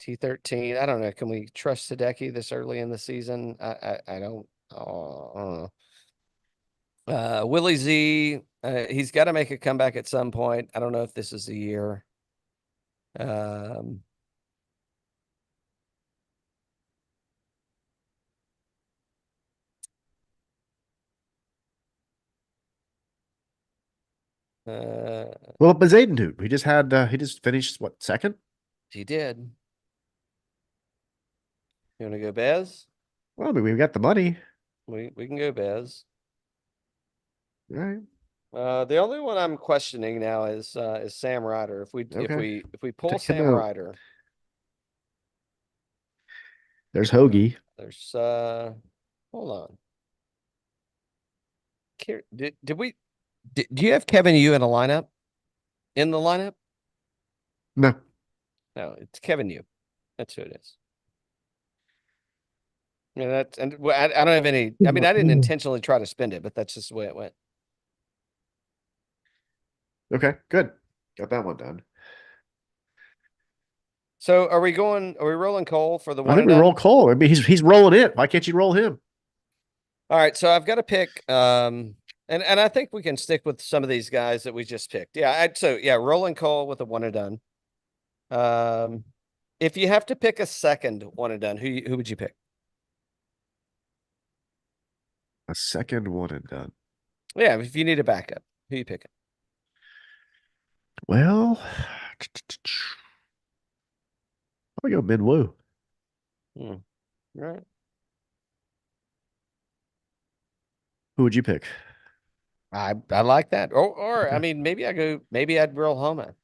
T13. I don't know. Can we trust Hideki this early in the season? I don't. Oh, I don't know. Willie Z, he's got to make a comeback at some point. I don't know if this is the year. Um, uh, Well, but Zayden dude, he just finished what, second? he did. You want to go Bez? Well, I mean, we've got the money. We can go Bez. Right. The only one I'm questioning now is Sam Ryder. Okay. If we pull Take a Sam note. Ryder, There's Hoagie. there's hold on. Do you have Kevin Yu in a lineup? In the lineup? No. No, it's Kevin Yu. That's who it is. Yeah, I don't have any. I mean, I didn't intentionally try to spend it, but that's just the way it went. Okay, good. Got that one done. So are we going? Are we rolling Cole for the I one think and we roll done? Cole. I mean, he's rolling it. Why can't you roll him? All right. So I've got to pick. And I think we can stick with some of these guys that we just picked. Yeah. So yeah, rolling Cole with a one and done. Um, if you have to pick a second one and done, who would you pick? A second one and done. Yeah, if you need a backup, who you picking? Well, I'll go Minwoo. Hmm. Right. Who would you pick? I like that. Or I Okay. mean, maybe I'd roll Homa.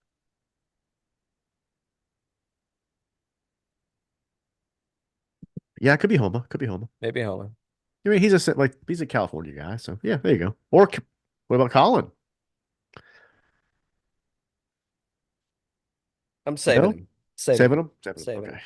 Yeah, it could be Homa. Could be Homa. Maybe Homa. I mean, he's a California guy, so yeah, there you go. What about Colin? I'm saving No? him. Saving Saving him. him? Saving him. Saving Okay.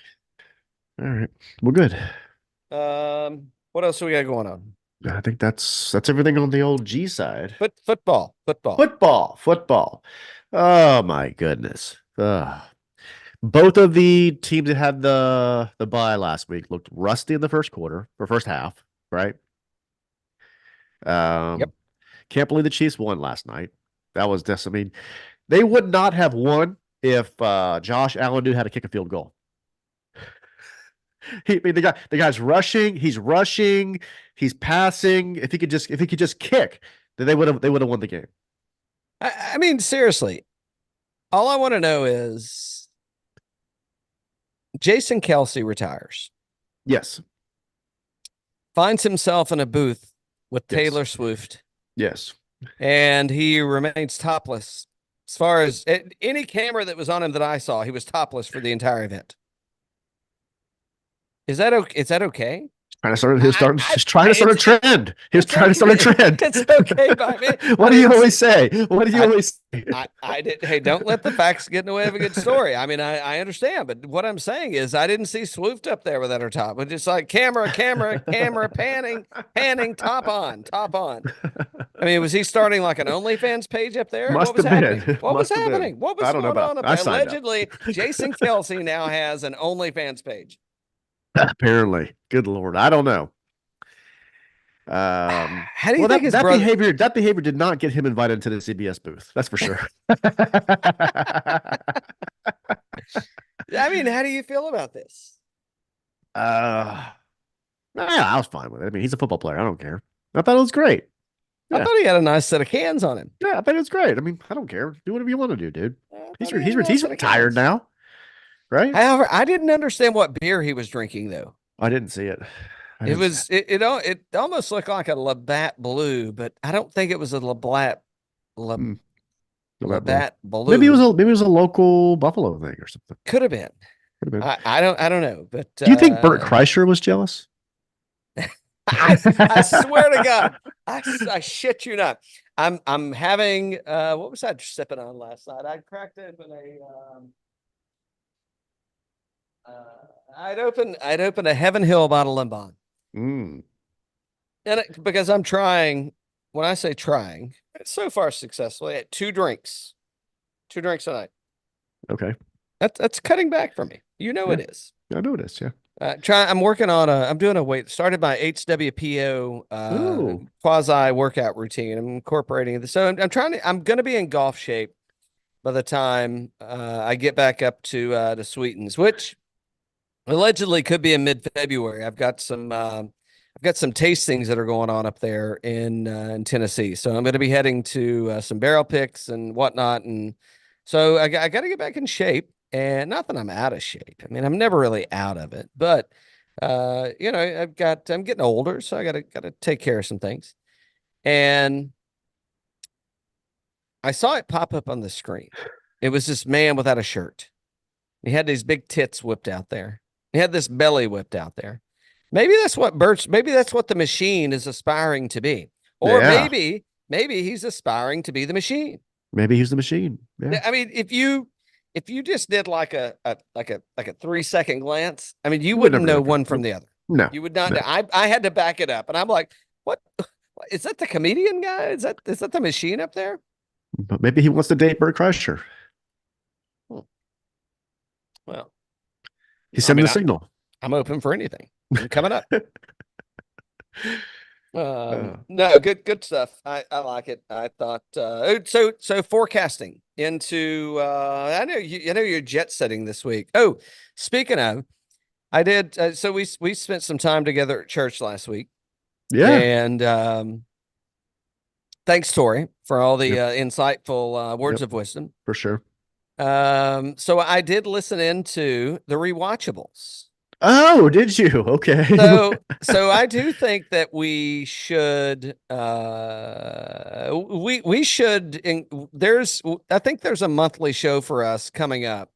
him. All right. Well, good. What else do we got going on? I think that's everything on the old G side. Football. Football. Oh my goodness. Both of the teams that had the bye last week looked rusty in the first quarter or first half, right? Yep. Um, can't believe the Chiefs won last night. That was just, I mean, they would not have won if Josh Allen knew how to kick a field goal. I mean, the guy's rushing, he's passing. If he could just kick, then they would have won the game. I mean, seriously, all I want to know is Jason Kelsey retires, Yes. finds himself in a booth with Yes. Taylor Swift, Yes. and he remains topless. As far as any camera that was on him that I saw, he was topless for the entire event. Is that okay? Is that okay? He's trying to start a trend. He was It's trying to start a okay. trend. It's okay by me. What do you always say? What do you I, always say? I did. Hey, don't let the facts get in the way of a good story. I mean, I understand, but what I'm saying is I didn't see Swooped up there without her top. But just like camera, panning, top on. I mean, was he starting like an OnlyFans page up there? Must What was have happening? been. What was Must have been. happening? What was I don't know going about. on up I there? signed up. Allegedly, Jason Kelsey now has an OnlyFans page. Apparently, good Lord, I don't know. How do you Well, think that his that brother? behavior did not get him invited to the CBS booth. That's for sure. I mean, how do you feel about this? uh, yeah, I was fine with it. I mean, he's a football player. I don't care. I thought it was great. I Yeah, thought he had a nice set of cans on him. yeah, I thought it was great. I mean, I don't care. Do whatever you want to do, dude. I He's thought he re- had he's a re- nice he's set of retired cans. now, right? However, I didn't understand what beer he was drinking though. I didn't see it. I It didn't see was it almost looked like a Labatt Blue, but I don't think it was a it. About blue. Labatt Blue. Maybe it was a local Buffalo thing or something. Could have been. Could have been. I don't know, but Do you think Bert Kreischer was jealous? I swear to God, I shit you not. I'm having what was I sipping on last night? I cracked open I'd opened a Heaven Hill bottle of Bond. Mm, And because I'm trying, when I say trying, so far successfully at two drinks a night. okay. That's cutting back for me. You know Yeah, it is. I know it is. Yeah. I'm working on I'm doing a weight, started my HWPO Ooh. quasi workout routine. I'm incorporating this. So I'm going to be in golf shape by the time I get back up to Sweetens, which allegedly could be in mid-February. I've got some tastings that are going on up there in Tennessee. So I'm going to be heading to some barrel picks and whatnot. And so I got to get back in shape. And not that I'm out of shape. I mean, I'm never really out of it, but I'm getting older, so I gotta take care of some things. And I saw it pop up on the screen. It was this man without a shirt. He had these big tits whipped out there. He had this belly whipped out there. Maybe that's what the machine is aspiring to be. Or Yeah. maybe he's aspiring to be the machine. Maybe he's the machine. Yeah. I mean, if you just did like a 3-second glance, I mean, you would wouldn't never know know. one from the other. No. You would not No. know. I had to back it up, and I'm like, what? Is that the comedian guy? Is that the machine up there? But maybe he wants to date Bert Kreischer. Hmm. Well, He's I sending mean, the signal. I'm open for anything. I'm coming up. Uh, No, good stuff. I like it. I thought so forecasting into I know you're jet setting this week. Oh, speaking of, I did so we spent some time together at church last week. yeah. And thanks, Torrey, for all the Yep. insightful words Yep. of wisdom. For sure. So I did listen into the rewatchables. Oh, did you? Okay. So I do think that we should we should I think there's a monthly show for us coming up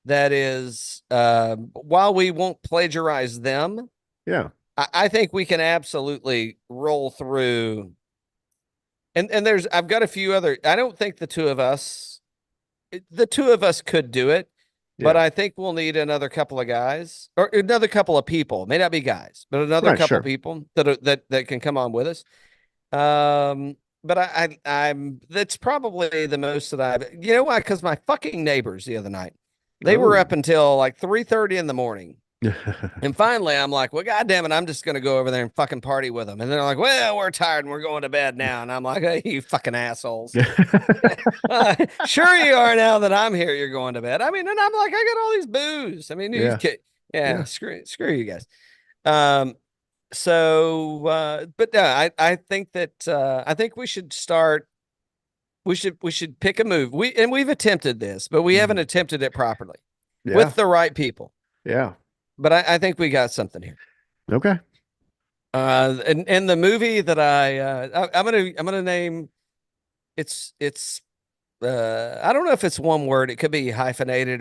that is while we won't plagiarize them, Yeah. I think we can absolutely roll through And I've got a few other. I don't think the two of us could do it, but Yeah. I think we'll need another couple of guys or another couple of people. May not be guys, but another Right. couple Sure. people that can come on with us. But I'm that's probably the most that you know why? Because my fucking neighbors the other night, they were Oh. up until like 3:30 in the morning. And finally, I'm like, well, goddamn it, I'm just gonna go over there and fucking party with them. And they're like, well, we're tired and we're going to bed now. And I'm like, hey, you fucking assholes. Sure you are now that I'm here. You're going to bed. I mean, and I'm like, I got all these booze. I mean, Yeah. yeah, Yeah. screw you guys. Um, but I think that I think we should start. We should pick a move. We've attempted this, but we haven't Mhm. attempted it properly Yeah. with the right people. Yeah. But I think we got something here. Okay. And the movie that I'm gonna name it's I don't know if it's one word. It could be hyphenated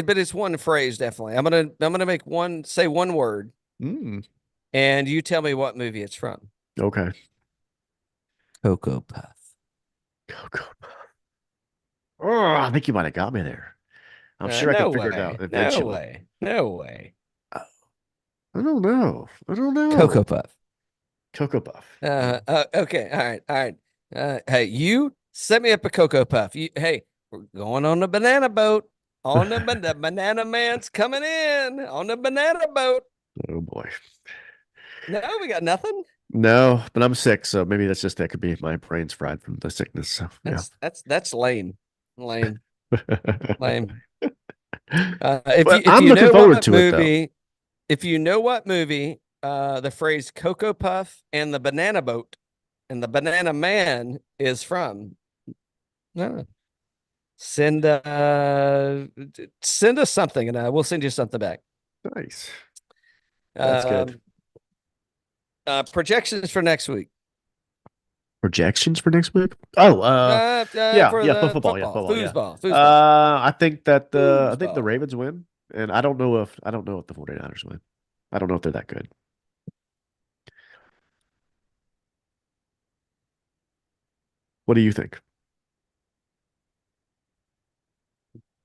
but it's one phrase definitely. I'm gonna say one word, Mm. and you tell me what movie it's from. Okay. Cocoa Puff. Cocoa. Oh, I think you might have got me there. I'm sure I No could figure it out way. No eventually. way. No way. I don't know. I don't Cocoa know. Puff. Cocoa Puff. Okay. All right. All right. Hey, you set me up a Cocoa Puff. Hey, we're going on the banana boat. The banana man's coming in on the banana boat. Oh boy. No, we got nothing. No, but I'm sick, so maybe that could be my brain's fried from the sickness. So yeah. That's lame. Lame. Lame. But If I'm you looking know forward what to it though. movie, if you know what movie, the phrase Cocoa Puff and the banana boat and the banana man is from, no. Send us something and we'll send you something back. Nice. That's good. Um, projections for next week. Projections for next week? Oh, yeah, For yeah, the football, yeah, football, yeah. foosball. I think the Foosball. Ravens win, and I don't know if the 49ers win. I don't know if they're that good. What do you think?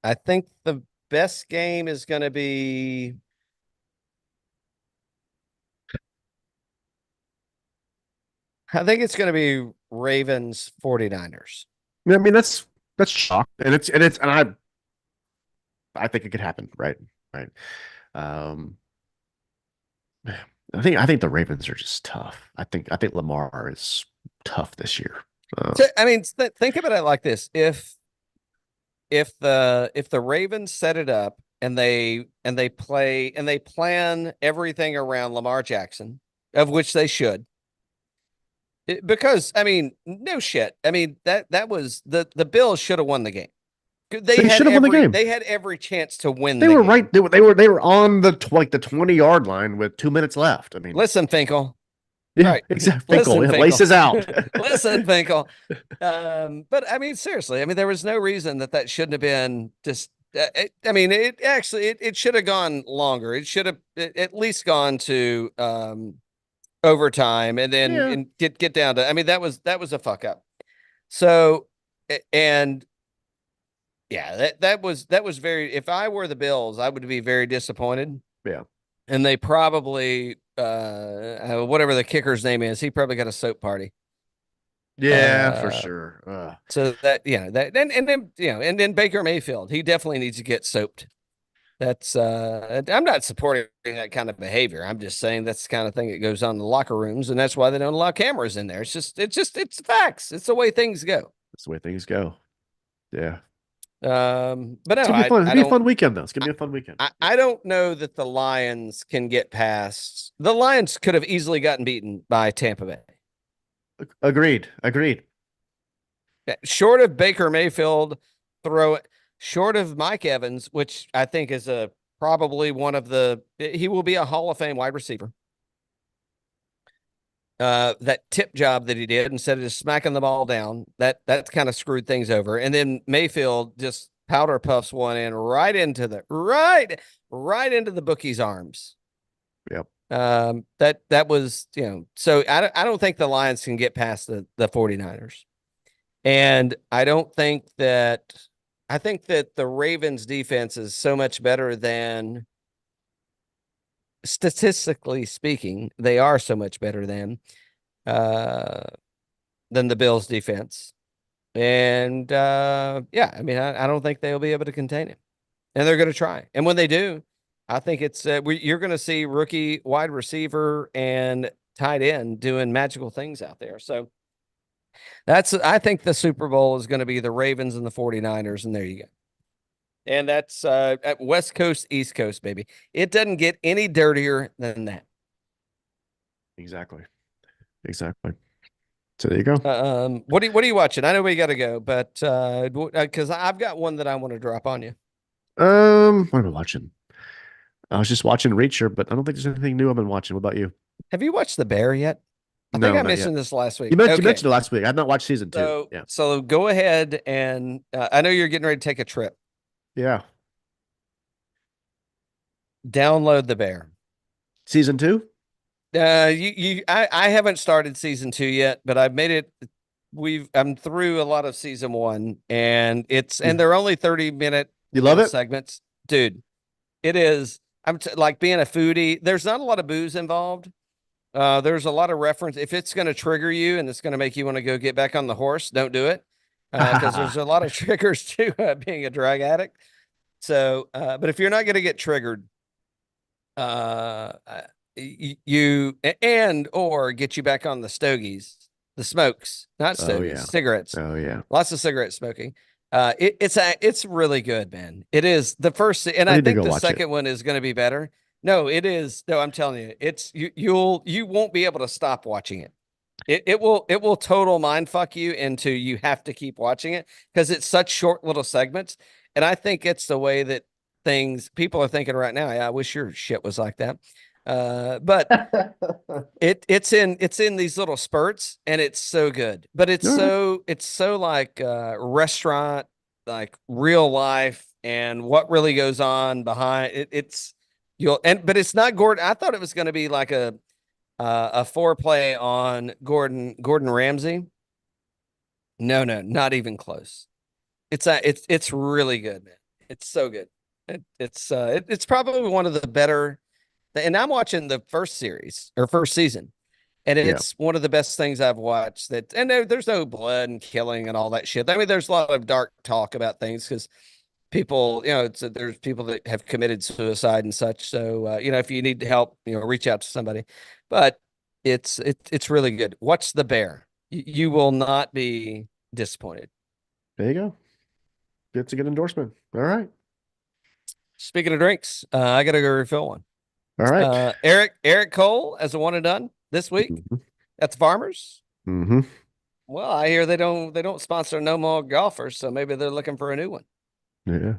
I think the best game is going to be. I think it's going to be Ravens 49ers. I mean, that's shock, and I think it could happen, right? Right. Um, I think the Ravens are just tough. I think Lamar is tough this year. So, I mean, think about it like this: if the Ravens set it up and they plan everything around Lamar Jackson, of which they should, because I mean, no shit. I mean that was the Bills should have won the game. They should have won the game. They had every chance to win They the were game. right. They were on the like the 20-yard line with 2 minutes left. I mean, Listen, Finkel. yeah, Right. exactly. Finkel, Listen, yeah, Finkel. laces out. Listen, Finkel. But I mean, seriously, I mean, there was no reason that shouldn't have been just. I mean, it should have gone longer. It should have at least gone to overtime and then Yeah, and get down to. I mean, that was a fuck up. So and yeah, that was very. If I were the Bills, I would be very disappointed. yeah, And they probably whatever the kicker's name is, he probably got a soap party. yeah, for Uh, sure. so that that and then and then Baker Mayfield, he definitely needs to get soaped. That's I'm not supporting that kind of behavior. I'm just saying that's the kind of thing that goes on in the locker rooms, and that's why they don't allow cameras in there. It's facts. It's the way things go. That's the way things go. Yeah, But it's no, gonna be fun. It's I gonna be a don't fun weekend though. It's gonna be a fun weekend. I don't know that the Lions can get past. The Lions could have easily gotten beaten by Tampa Bay. Agreed. Agreed. Short of Baker Mayfield throw short of Mike Evans, which I think is probably one of he will be a Hall of Fame wide receiver. That tip job that he did instead of just smacking the ball down, that kind of screwed things over. And then Mayfield just powder puffs one in right into the bookies' arms. Yep. That was, so I don't think the Lions can get past the 49ers. And I think that the Ravens defense is so much better statistically speaking, they are so much better uh than the Bills defense. And yeah, I mean, I don't think they'll be able to contain him. And they're going to try. And when they do, I think you're going to see rookie wide receiver and tight end doing magical things out there. So I think the Super Bowl is going to be the Ravens and the 49ers. And there you go. And that's at West Coast, East Coast, baby. It doesn't get any dirtier than that. Exactly. Exactly. So there you go. What are you watching? I know we got to go, but because I've got one that I want to drop on you. What am I watching? I was just watching Reacher, but I don't think there's anything new I've been watching. What about you? Have you watched The Bear yet? I think No, I not yet. mentioned this last week. You mentioned Okay. it last week. I've not watched season two. So, Yeah. so go ahead and I know you're getting ready to take a trip. Yeah. Download The Bear. Season two? I haven't started season 2 yet, but I've made it. I'm through a lot of season 1, and You, they're only 30-minute you love little it? segments, dude. It is. Like being a foodie. There's not a lot of booze involved. There's a lot of reference. If it's going to trigger you and it's going to make you want to go get back on the horse, don't do it. Because there's a lot of triggers to being a drug addict. So, but if you're not going to get triggered, uh, or get you back on the stogies, the smokes, not Oh stogies, yeah. cigarettes, Oh yeah. lots of cigarette smoking. It's really good, man. It is the first, and I I need to think go the watch it. second one is going to be better. No, it is. No, I'm telling you, you won't be able to stop watching it. It will total mind fuck you into you have to keep watching it because it's such short little segments. And I think it's the way that people are thinking right now. Yeah, I wish your shit was like that. But it's in these little spurts and it's so good. But All right. it's so like restaurant, like real life and what really goes on behind it. But it's not Gordon. I thought it was going to be like a foreplay on Gordon Ramsay. No, no, not even close. It's really good, man. It's so good. It's probably one of the better. And I'm watching the first series or first season, and Yeah. it's one of the best things I've watched. And there's no blood and killing and all that shit. I mean, there's a lot of dark talk about things because people, there's people that have committed suicide and such. So, if you need help, reach out to somebody. But it's really good. Watch The Bear. You will not be disappointed. There you go. It's a good endorsement. All right. Speaking of drinks, I gotta go refill one. All right. Eric Cole as a one and done this week Mm-hmm. at the Farmers. Mm-hmm. Well, I hear they don't sponsor no more golfers, so maybe they're looking for a new one. Yeah.